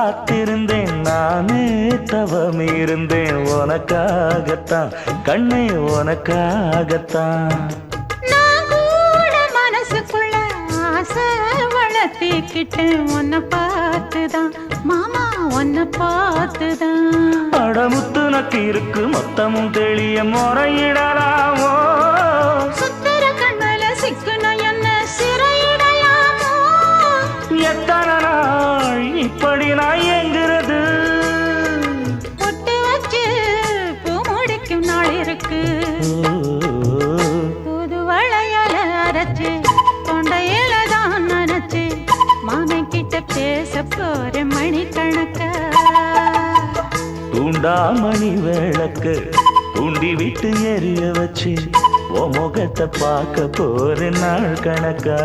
காத்திருந்தேன் நானே தவம் இருந்தேன் உனக்காகத்தான் கண்ணே உனக்காகத்தான் நான் கூட மனசுக்குள்ள ஆசை வளர்த்திக்கிட்டேன் உன்னை பார்த்துதான் மாமா உன்னை பார்த்துதான் அடமுத்து நக்கு இருக்கு மொத்தமும் தெளிய முறையிடலாமோ சுத்தர கண்மல சிக்குன என்ன சிறையிடலாமோ எத்தனை நாள் இப்படி நான் எங்கிறது பொட்டு வச்சு பூ முடிக்கும் நாள் இருக்கு புது வளையல அரைச்சு தொண்டையில தான் நினைச்சு மாமன் கிட்ட பேச போற மணிக்கணக்க தூண்டாமணி விளக்கு தூண்டி விட்டு எரிய வச்சு உன் முகத்தை பார்க்க போற நாள் கணக்கா